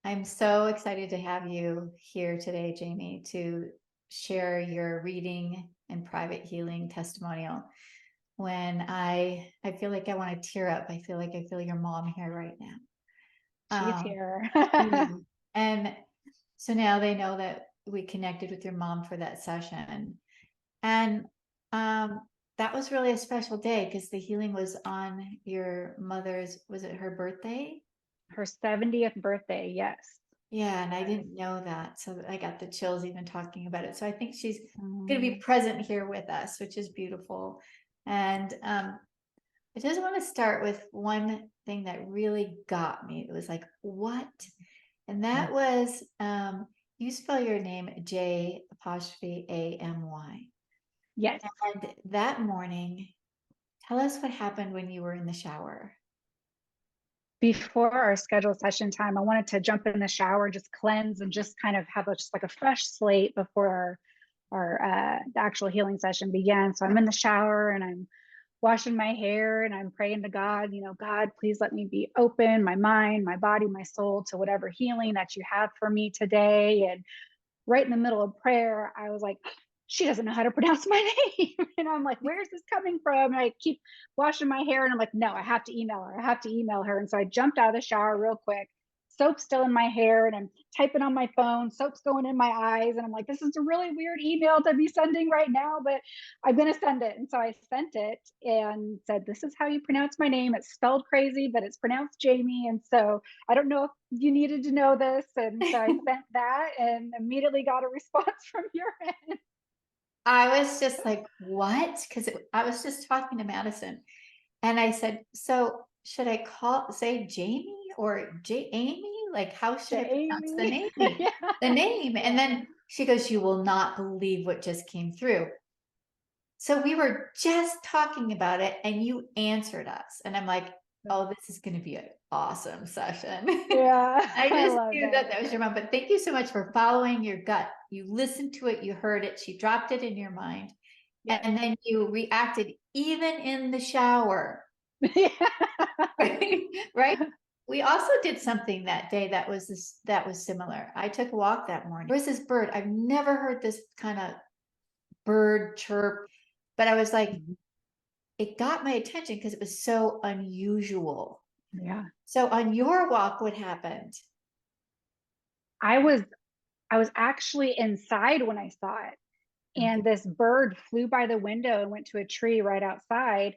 I'm so excited to have you here today, Jamie, to share your reading and private healing testimonial. When I feel like I want to tear up. I feel like I feel your mom here right now. She's here. Yeah. And so now they know that we connected with your mom for that session. And that was really a special day because the healing was on your mother's, was it her birthday? Her 70th birthday, yes. Yeah, and I Yes. didn't know that. So I got the chills even talking about it. So I think she's going to be Um, present here with us, which is beautiful. And I just want to start with one thing that really got me. It was like, what? And that was you spell your name J apostrophe A-M-Y. yes. And that morning, tell us what happened when you were in the shower. Before our scheduled session time, I wanted to jump in the shower, just cleanse and just kind of have just like a fresh slate before our the actual healing session began. So I'm in the shower and I'm washing my hair and I'm praying to God, God, please let me be open, my mind, my body, my soul to whatever healing that you have for me today. And right in the middle of prayer, I was like, she doesn't know how to pronounce my name. And I'm like, where's this coming from? And I keep washing my hair and I'm like, no, I have to email her. I have to email her. And so I jumped out of the shower real quick. Soap's still in my hair and I'm typing on my phone. Soap's going in my eyes. And I'm like, this is a really weird email to be sending right now, but I'm going to send it. And so I sent it and said, this is how you pronounce my name. It's spelled crazy, but it's pronounced Jamie. And so I don't know if you needed to know this. And so I sent that and immediately got a response from your end. I was just like, what? Because I was just talking to Madison and I said, so should I say Jamie or Amy? Like, how should I pronounce the Jamie. name? Yeah. The name. And Yeah. then she goes, you will not believe what just came through. So we were just talking about it and you answered us. And I'm like, oh, this is going to be an awesome session. Yeah. I I just love knew that it. that was your mom. But thank you so much for following your gut. You listened to it, you heard it, she dropped it in your mind. Yes. And then you reacted even in the shower. Right? We also did something that day that was similar. I took a walk that morning. There was this bird. I've never heard this kind of bird chirp, but I was like, it got my attention because it was so unusual. Yeah. So on your walk, what happened? I was I was actually inside when I saw it. And Okay. this bird flew by the window and went to a tree right outside.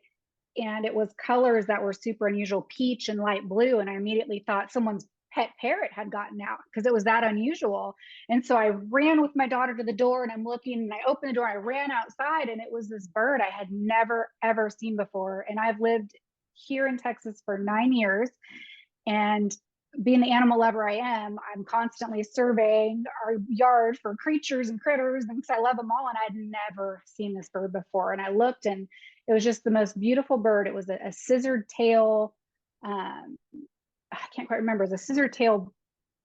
And it was colors that were super unusual, peach and light blue. And I immediately thought someone's pet parrot had gotten out because it was that unusual. And so I ran with my daughter to the door and I'm looking and I opened the door. And I ran outside and it was this bird I had never, ever seen before. And I've lived here in Texas for 9 years. And being the animal lover I am, I'm constantly surveying our yard for creatures and critters and because I love them all. And I'd never seen this bird before. And I looked and it was just the most beautiful bird. It was a scissored tail. I can't quite remember. It was a scissored tail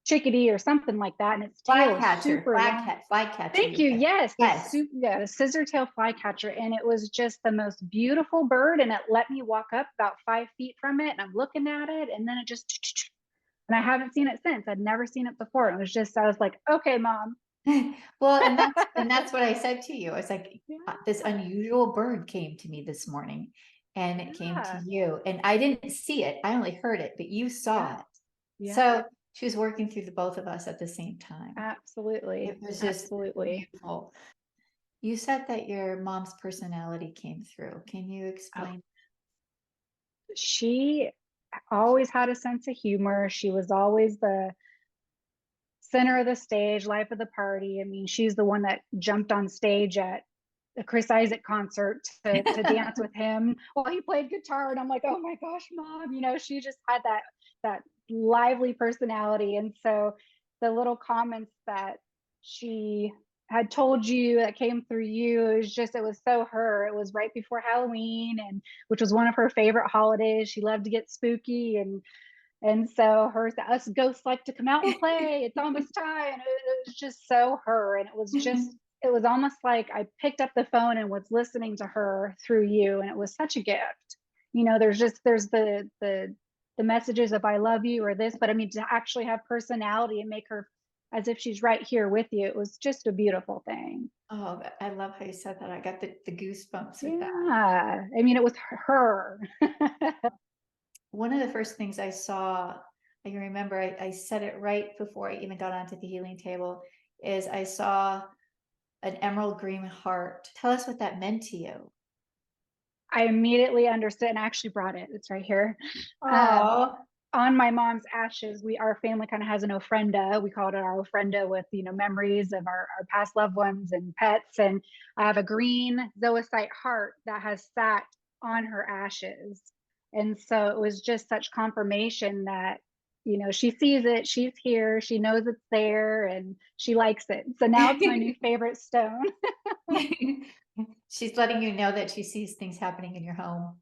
chickadee or something like that. And its tail is Flycatcher, super long. flycatcher. Thank You you. said. Yes, Yes. the scissor tail flycatcher, and it was just the most beautiful bird. And it let me walk up about 5 feet from it, and I'm looking at it, and then it just, and I haven't seen it since. I'd never seen it before. It was just, I was like, okay, mom. Well, and that's what I said to you. I was like, Yeah, this unusual bird came to me this morning, and it came to yeah, you, and I didn't see it. I only heard it, but you yeah, saw it. yeah, So she was working through the both of us at the same time. It absolutely, was just absolutely. beautiful. You said that your mom's personality came through. Can you Oh, explain? she always had a sense of humor. She was always the center of the stage, life of the party. I mean, she's the one that jumped on stage at a Chris Isaac concert to dance with him while he played guitar. And I'm like, oh my gosh, mom, she just had that lively personality. And so the little comments that she had told you that came through you, it was so her. It was right before Halloween, and which was one of her favorite holidays. She loved to get spooky, and so us ghosts like to come out and play. It's almost time. And it was just so her. And it was almost like I picked up the phone and was listening to her through you. And it was such a gift. There's the messages of I love you or this, but I mean, to actually have personality and make her as if she's right here with you, it was just a beautiful thing. Oh, I love how you said that. I got the goosebumps with that. Yeah. I mean, it was her. One of the first things I saw, I can remember I said it right before I even got onto the healing table, is I saw an emerald green heart. Tell us what that meant to you. I immediately understood and I actually brought it. It's right here. Um, Oh, on my mom's ashes, our family kind of has an ofrenda. We called it our ofrenda with, memories of our past loved ones and pets. And I have a green zoisite heart that has sat on her ashes. And so it was just such confirmation that, she sees it, she's here, she knows it's there, and she likes it. So now it's my new favorite stone. she's letting you know that she sees things happening in your home.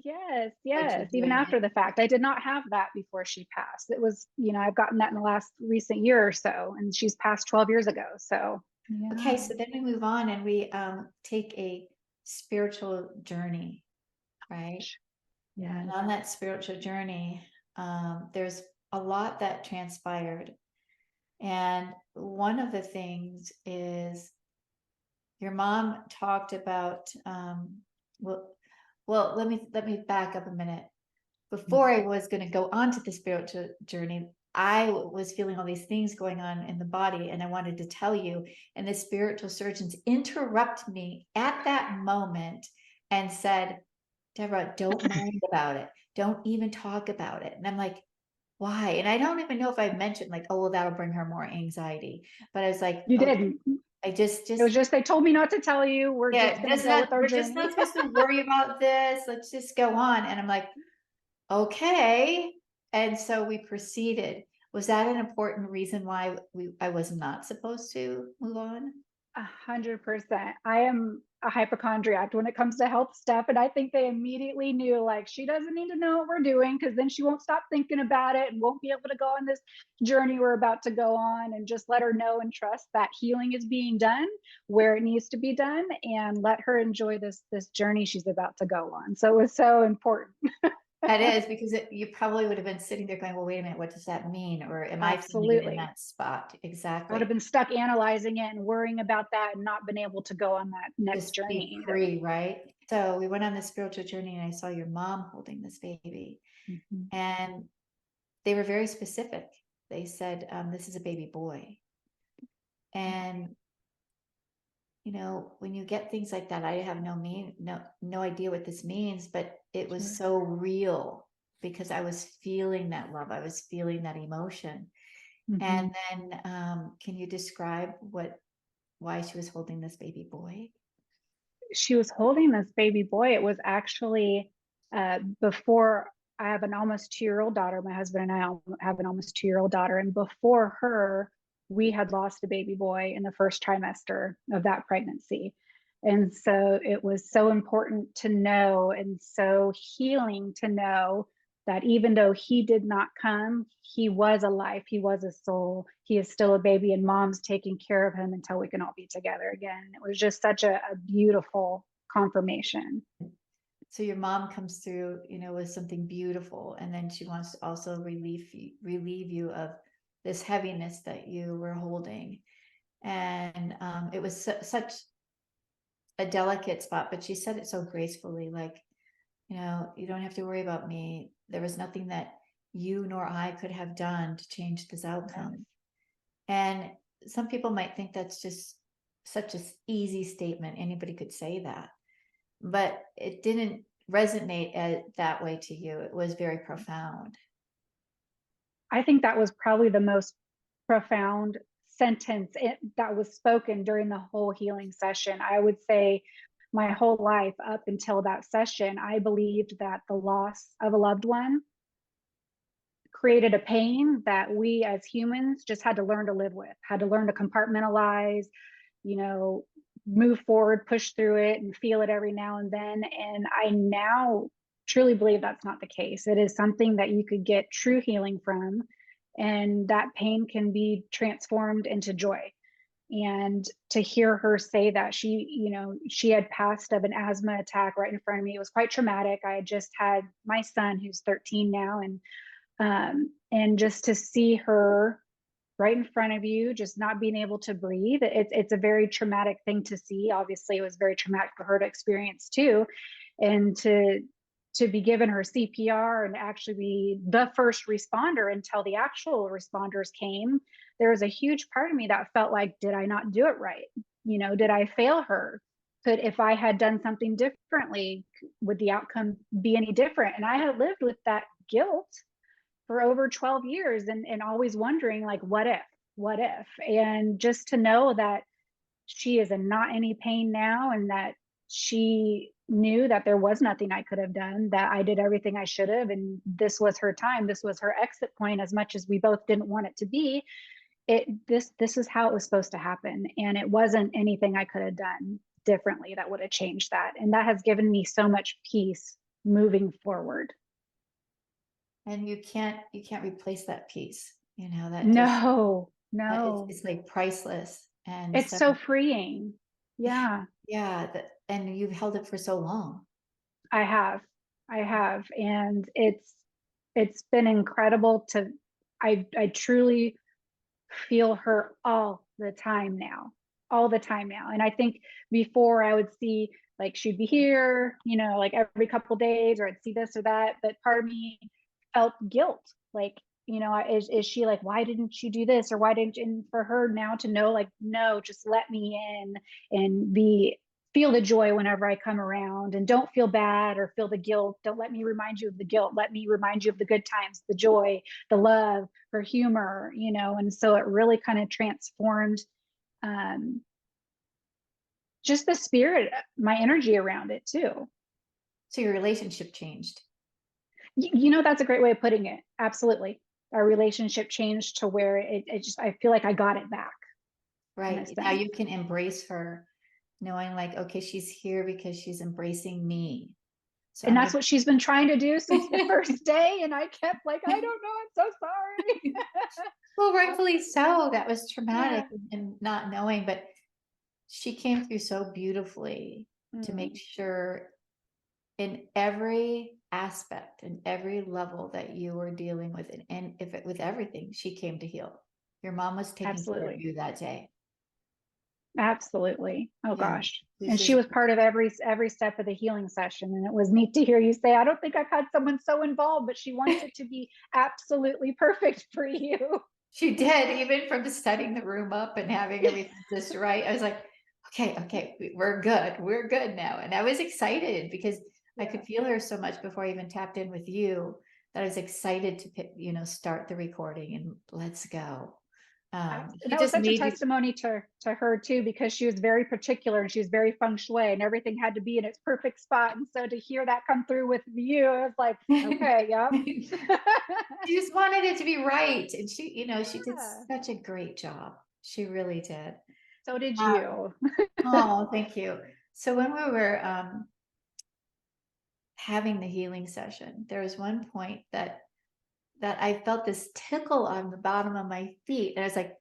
Yes, That you're yes. Even doing it. after the fact, I did not have that before she passed. It was, I've gotten that in the last recent year or so, and she's passed 12 years ago. So, Okay, yeah. so then we move on and we take a spiritual journey, right? And Yes. on that spiritual journey, there's a lot that transpired. And one of the things is your mom talked about, well, let me back up a minute. Before I was going to go on to the spiritual journey, I was feeling all these things going on in the body, and I wanted to tell you. And the spiritual surgeons interrupt me at that moment and said, Debra, don't mind about it. Don't even talk about it. And I'm like, why? And I don't even know if I mentioned like, oh, well, that'll bring her more anxiety. But I was like, You oh, didn't. I It was just they told me not to tell you. We're just yeah, going to go with our we're just journey. not supposed to worry about this. Let's just go on. And I'm like, okay. And so we proceeded. Was that an important reason why I was not supposed to move on? 100%. I am a hypochondriac when it comes to health stuff. And I think they immediately knew like she doesn't need to know what we're doing because then she won't stop thinking about it and won't be able to go on this journey we're about to go on, and just let her know and trust that healing is being done where it needs to be done, and let her enjoy this journey she's about to go on. So it was so important. That is because you probably would have been sitting there going, well, wait a minute, what does that mean? Or am I feeling it in Absolutely. that spot? I would have Exactly. been stuck analyzing it and worrying about that and not been able to go on that next Just be journey either. free, right? So we went on this spiritual journey and I saw your mom holding this baby. Mm-hmm. And they were very specific. They said, this is a baby boy. And when you get things like that, I have no idea what this means, but it was Sure. so real because I was feeling that love. I was feeling that emotion. Mm-hmm. And then can you describe why she was holding this baby boy? She was holding this baby boy. It was actually before. I have an almost 2-year-old daughter. My husband and I have an almost 2-year-old daughter. And before her, we had lost a baby boy in the first trimester of that pregnancy. And so it was so important to know, and so healing to know that even though he did not come, he was alive, he was a soul, he is still a baby, and mom's taking care of him until we can all be together again. It was just such a beautiful confirmation. So your mom comes through, with something beautiful, and then she wants to also relieve you of this heaviness that you were holding. And it was such a delicate spot, but she said it so gracefully, like, you don't have to worry about me. There was nothing that you nor I could have done to change this outcome. And some people might think that's just such an easy statement. Anybody could say that, but it didn't resonate that way to you. It was very profound. I think that was probably the most profound sentence that was spoken during the whole healing session. I would say my whole life up until that session, I believed that the loss of a loved one created a pain that we as humans just had to learn to live with, had to learn to compartmentalize, move forward, push through it, and feel it every now and then. And I now truly believe that's not the case. It is something that you could get true healing from, and that pain can be transformed into joy. And to hear her say that she had passed of an asthma attack right in front of me, it was quite traumatic. I had just had my son, who's 13 now, and just to see her right in front of you, just not being able to breathe, it's a very traumatic thing to see. Obviously, it was very traumatic for her to experience too, and to be given her CPR and actually be the first responder until the actual responders came. There was a huge part of me that felt like, did I not do it right? Did I fail her? If I had done something differently, would the outcome be any different? And I had lived with that guilt for over 12 years and always wondering, like, what if? And just to know that she is in not any pain now, and that she knew that there was nothing I could have done, that I did everything I should have, and this was her time, this was her exit point. As much as we both didn't want it to be, this is how it was supposed to happen, and it wasn't anything I could have done differently that would have changed that. And that has given me so much peace moving forward. And you can't replace that peace, that just, No, it's like priceless. And it's so, so freeing. Yeah, yeah, and you've held it for so long. I have. And it's been incredible I truly feel her all the time now. And I think before I would see, like, she'd be here, like every couple days, or I'd see this or that, but part of me felt guilt. Like, is she like, why didn't you do this? Or why didn't you? And for her now to know, like, no, just let me in and feel the joy whenever I come around, and don't feel bad or feel the guilt. Don't let me remind you of the guilt. Let me remind you of the good times, the joy, the love, her humor, and so it really kind of transformed just the spirit, my energy around it too. So your relationship changed. That's a great way of putting it. Absolutely. Our relationship changed to where it just, I feel like I got it back. Right. Now you can embrace her, knowing like, okay, she's here because she's embracing me. So And that's what she's been trying to do since the first day. And I kept like, I don't know, I'm so sorry. Well, rightfully so. That was traumatic, Yeah. and not knowing, but she came through so beautifully to make sure in every aspect and every level that you were dealing with, and if it with everything, she came to heal. Your mom was taking care of Absolutely. you that day. Absolutely. Oh Yeah. gosh. And she was part of every step of the healing session. And it was neat to hear you say, I don't think I've had someone so involved, but she wants it to be absolutely perfect for you. She did, even from setting the room up and having everything just right. I was like, okay, we're good. We're good now. And I was excited because I could feel her so much before I even tapped in with you, that I was excited to, start the recording and let's go. And She that was just such a made you. testimony to her too, because she was very particular and she was very feng shui, and everything had to be in its perfect spot. And so to hear that come through with you, I was like, okay, yep. She just wanted it to be right. And she did Yeah. such a great job. She really did. So did Um, you. oh, thank you. So when we were having the healing session, there was one point that I felt this tickle on the bottom of my feet. And I was like,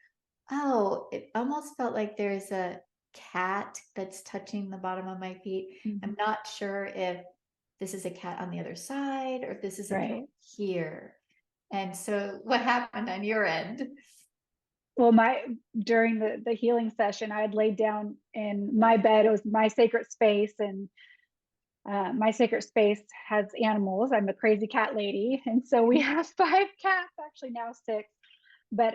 oh, it almost felt like there's a cat that's touching the bottom of my feet. I'm not sure if this is a cat on the other side or if this is a cat here. And so what happened on your end? Well, during the healing session, I had laid down in my bed. It was my sacred space, and my sacred space has animals. I'm a crazy cat lady, and so we have 5 cats, actually now 6. But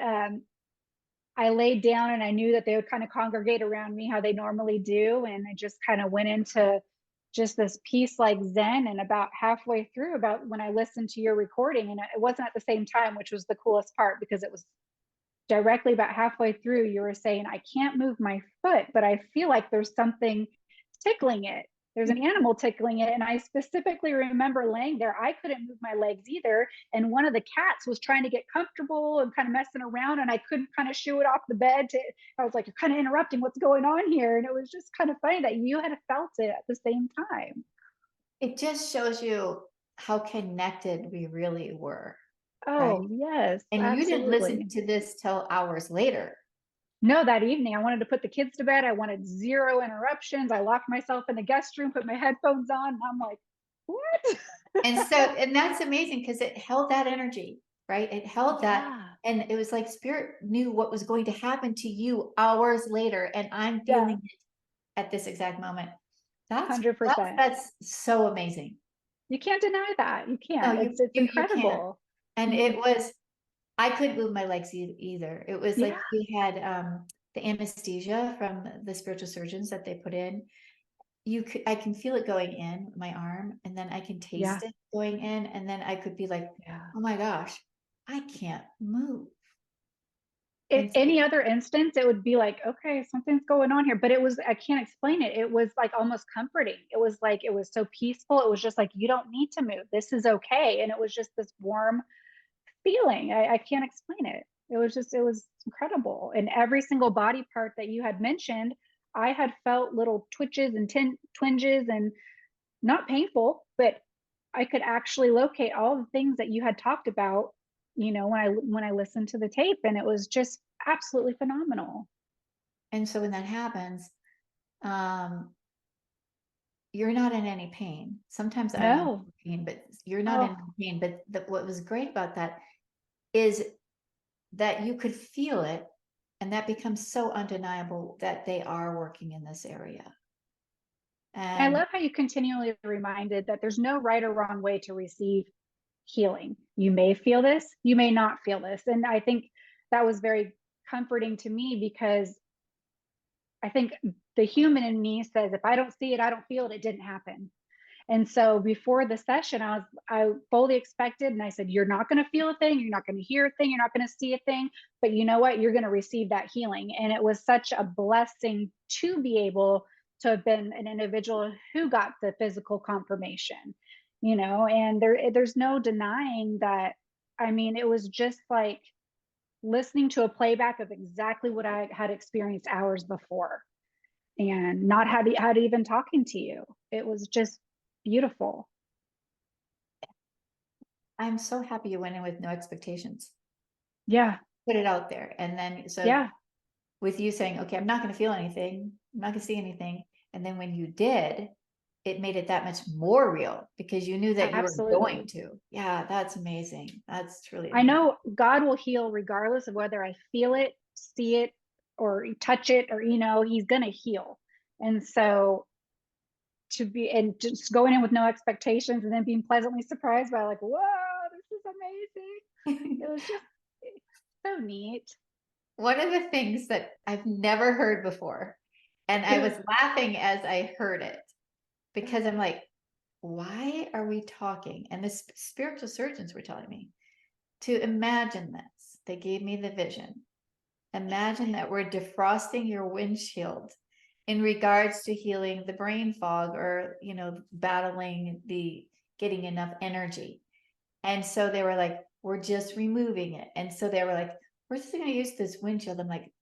I laid down and I knew that they would kind of congregate around me how they normally do, and I just kind of went into just this peace like zen. And about halfway through, about when I listened to your recording, and it wasn't at the same time, which was the coolest part, because it was directly about halfway through, you were saying, I can't move my foot, but I feel like there's something tickling it. There's an animal tickling it. And I specifically remember laying there. I couldn't move my legs either. And one of the cats was trying to get comfortable and kind of messing around. And I couldn't kind of shoo it off the bed. I was like, you're kind of interrupting what's going on here. And it was just kind of funny that you had felt it at the same time. It just shows you how connected we really were. Right. Oh, yes, And you didn't listen absolutely. to this till hours later. No, that evening I wanted to put the kids to bed. I wanted zero interruptions. I locked myself in the guest room, put my headphones on, and I'm like, what? And so, and that's amazing because it held that energy, right? It held that. Yeah. And it was like spirit knew what was going to happen to you hours later. And I'm Yeah. feeling it at this exact moment. That's, that's, 100%. that's so amazing. You can't deny that. You No, can't. you, It's you can't. incredible. And Mhm. it was, I couldn't move my legs either. It was like Yeah. we had the anesthesia from the spiritual surgeons that they put in. You could, I can feel it going in my arm, and then I can Yeah. taste it going in, and then I could be like, Yeah. oh my gosh, I can't move. In And so, any other instance, it would be like, okay, something's going on here. But it was, I can't explain it. It was like almost comforting. It was like, it was so peaceful. It was just like, you don't need to move. This is okay. And it was just this warm feeling. I can't explain it. It was just, it was incredible. And every single body part that you had mentioned, I had felt little twitches and twinges, and not painful, but I could actually locate all the things that you had talked about, when I listened to the tape, and it was just absolutely phenomenal. and so when that happens, um, you're not in any pain. Sometimes I'm in No. pain, but you're not in Oh, any pain. But what was great about that is that you could feel it, and that becomes so undeniable that they are working in this area. and I And love how you continually reminded that there's no right or wrong way to receive healing. You may feel this, you may not feel this. And I think that was very comforting to me, because I think the human in me says, if I don't see it, I don't feel it, it didn't happen. And so before the session, I fully expected, and I said, you're not going to feel a thing, you're not going to hear a thing, you're not going to see a thing, but you know what? You're going to receive that healing. And it was such a blessing to be able to have been an individual who got the physical confirmation, and there's no denying that. I mean, it was just like listening to a playback of exactly what I had experienced hours before, and not had even talking to you. It was just beautiful. I'm so happy you went in with no expectations. Yeah. Put it out there. And then, so Yeah. with you saying, okay, I'm not going to feel anything, I'm not going to see anything. And then when you did, it made it that much more real because you knew that you were going Absolutely. to. Yeah, that's amazing. That's truly I amazing. know God will heal regardless of whether I feel it, see it, or touch it, or, he's going to heal. And so and just going in with no expectations and then being pleasantly surprised by, like, whoa, this is amazing. It was just so neat. One of the things that I've never heard before, and I was laughing as I heard it because I'm like, why are we talking? And the spiritual surgeons were telling me to imagine this. They gave me the vision. Imagine that we're defrosting your windshield in regards to healing the brain fog, or, battling the getting enough energy. And so they were like, we're just removing it. And so they were like, we're just going to use this windshield. I'm like,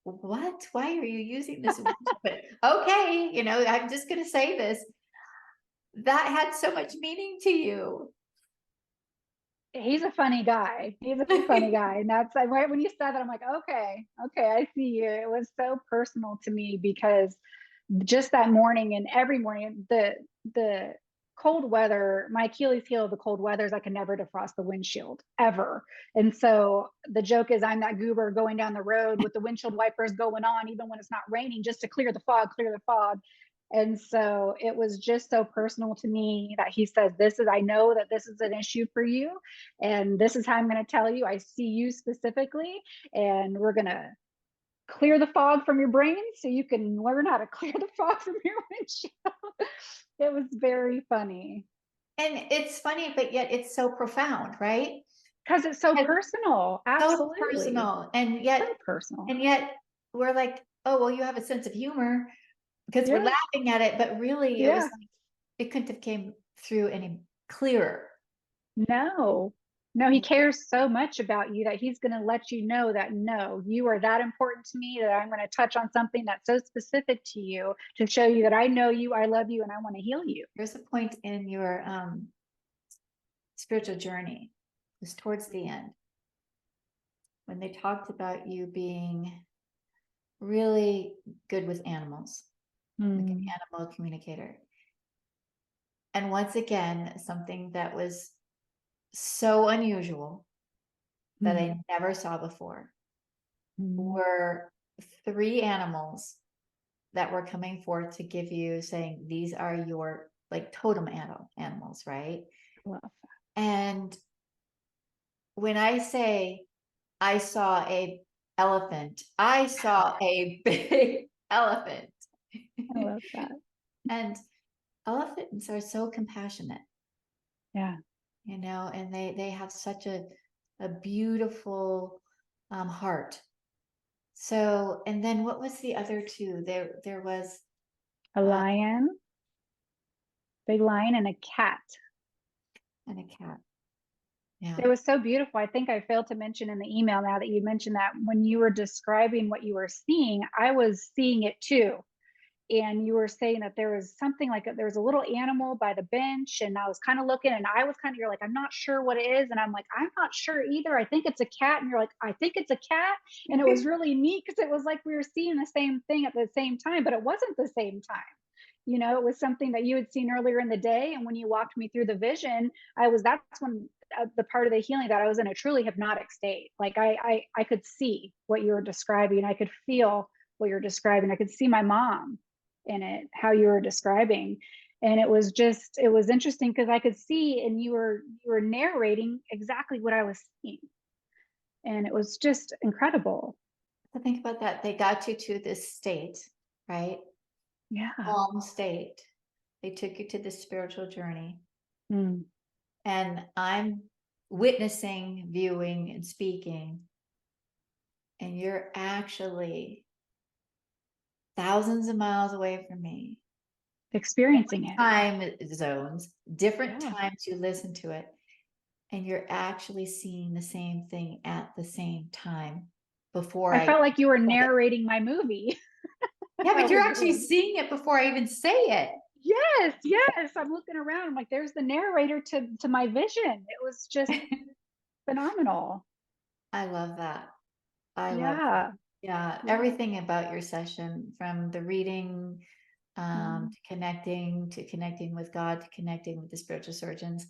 what? Why are you using this windshield? But okay, I'm just going to say this. That had so much meaning to you. He's a funny guy. He's a funny guy. And that's right when you said that, I'm like, okay, I see you. It was so personal to me, because just that morning and every morning, the cold weather, my Achilles heel of the cold weather is I can never defrost the windshield ever. And so the joke is I'm that goober going down the road with the windshield wipers going on, even when it's not raining, just to clear the fog, clear the fog. And so it was just so personal to me that he says, I know that this is an issue for you. And this is how I'm going to tell you. I see you specifically, and we're going to clear the fog from your brain so you can learn how to clear the fog from your windshield. It was very funny. And it's funny, but yet it's so profound, right? Because it's so It's personal. so Absolutely. personal. And So yet, personal. we're like, oh, well, you have a sense of humor because we're Yeah. laughing at it. But really, it was Yeah. like, it couldn't have came through any clearer. No, no, he cares so much about you that he's going to let you know that, no, you are that important to me, that I'm going to touch on something that's so specific to you to show you that I know you, I love you, and I want to heal you. There's a point in your spiritual journey, it was towards the end, when they talked about you being really good with animals, like an Mm. animal communicator. And once again, something that was so unusual that Mm. I never saw before Mm. were 3 animals that were coming forth to give you, saying, these are your like totem animals, right? Love And when I say I saw a elephant, I saw a big elephant. I love that. And elephants are so compassionate, Yeah. and they have such a beautiful heart. So, and then what was the other two? There was A uh, lion, big lion, and a cat. and a cat. Yeah. It was so beautiful. I think I failed to mention in the email, now that you mentioned that, when you were describing what you were seeing, I was seeing it too. And you were saying that there was something like there was a little animal by the bench, and I was kind of looking, and I was kind of, you're like, I'm not sure what it is, and I'm like, I'm not sure either. I think it's a cat, and you're like, I think it's a cat. And it was really neat because it was like we were seeing the same thing at the same time, but it wasn't the same time. It was something that you had seen earlier in the day, and when you walked me through the vision, that's when the part of the healing that I was in a truly hypnotic state. Like I could see what you were describing, I could feel what you're describing, I could see my mom in it, how you were describing. And it was interesting because I could see, and you were narrating exactly what I was seeing, and it was just incredible. So think about that. They got you to this state, right? Yeah. Calm state. They took you to this spiritual journey. Mm. And I'm witnessing, viewing, and speaking. And you're actually thousands of miles away from me. Experiencing it. Time zones, different Yeah. times you listen to it. And you're actually seeing the same thing at the same time before I I felt like you were say it. narrating my movie. Yeah, I but you're was actually doing. seeing it before I even say it. Yes, yes. I'm looking around. I'm like, there's the narrator to my vision. It was just phenomenal. I love that. I love that. Yeah. Yeah, Yeah. everything about your session, from the reading, Mm. to connecting with God, to connecting with the spiritual surgeons.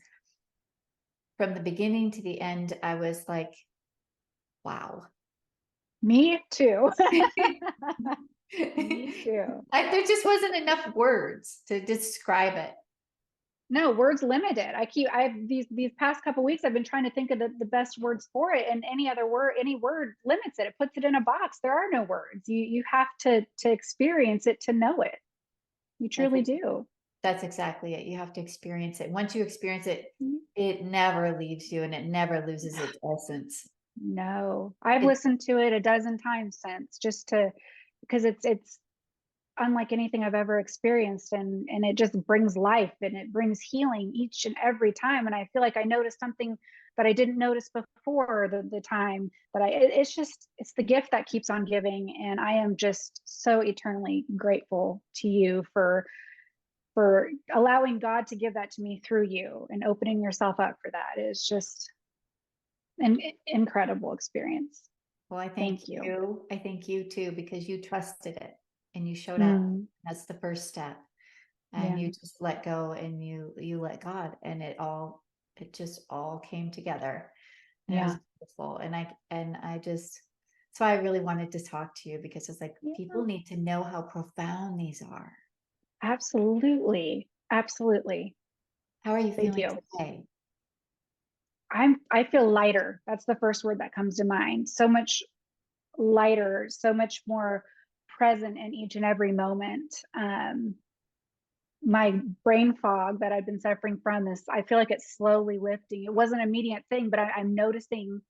From the beginning to the end, I was like, wow. Me too. Me There too. just wasn't enough words to describe it. No, words limited. I've these past couple weeks I've been trying to think of the best words for it, and any word limits it. It puts it in a box. There are no words. You have to experience it to know it. You That's truly do. that's exactly it. You have to experience it. Once you experience it, Mhm. it never leaves you and it never loses its essence. No, I've It, listened to it a dozen times since, just to, because it's unlike anything I've ever experienced, and it just brings life, and it brings healing each and every time. And I feel like I noticed something that I didn't notice before the time that it's the gift that keeps on giving. And I am just so eternally grateful to you for allowing God to give that to me through you, and opening yourself up for that. Is just an incredible experience. well, Thank you. I thank you too, because you trusted it and you showed up. Mm, That's the first step. And yeah. you just let go, and you let God, and it just all came together. And it was Yeah. beautiful. And I just, that's why I really wanted to talk to you, because it's like Yeah. people need to know how profound these are. Absolutely. Absolutely. How are you They feeling do. today? I feel lighter. That's the first word that comes to mind. So much lighter, so much more present in each and every moment. My brain fog that I've been suffering from is, I feel like it's slowly lifting. It wasn't an immediate thing, but I'm noticing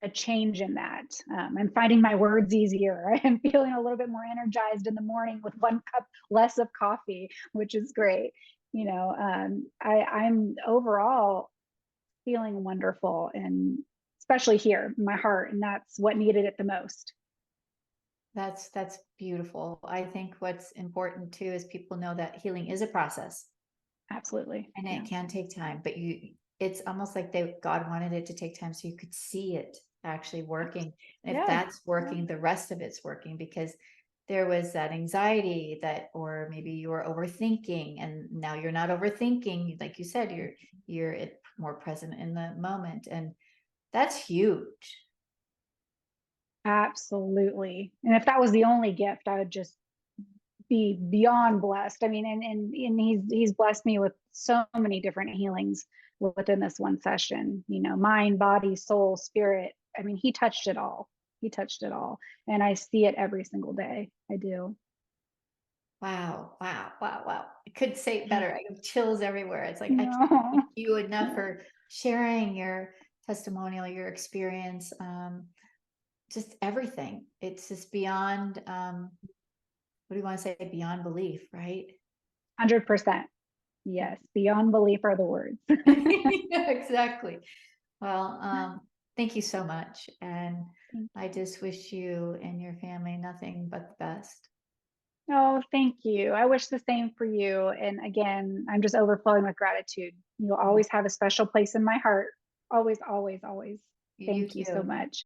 a change in that. I'm finding my words easier. I am feeling a little bit more energized in the morning with 1 cup less of coffee, which is great. I'm overall feeling wonderful, and especially here in my heart, and that's what needed it the most. That's beautiful. I think what's important too is people know that healing is a process, Absolutely. and Yeah. it can take time, but it's almost like God wanted it to take time so you could see it actually working. And if Yeah. that's working, the rest of it's working, because there was that anxiety that, or maybe you were overthinking, and now you're not overthinking. Like you said, you're more present in the moment, and that's huge. Absolutely. And if that was the only gift, I would just be beyond blessed. I mean, and he's blessed me with so many different healings within this one session, you know, mind, body, soul, spirit. I mean, he touched it all. He touched it all. And I see it every single day. I do. Wow, wow, wow, wow. I couldn't say it better. I have chills everywhere. It's like, I can't No. thank you enough for sharing your testimonial, your experience, just everything. It's just beyond, what do you want to say? Beyond belief, right? 100%. Yes. Beyond belief are the words. Yeah, exactly. Well, thank you so much. And I just wish you and your family nothing but the best. Oh, thank you. I wish the same for you. And again, I'm just overflowing with gratitude. You'll always have a special place in my heart. Always, always, always. You Thank you so too. much.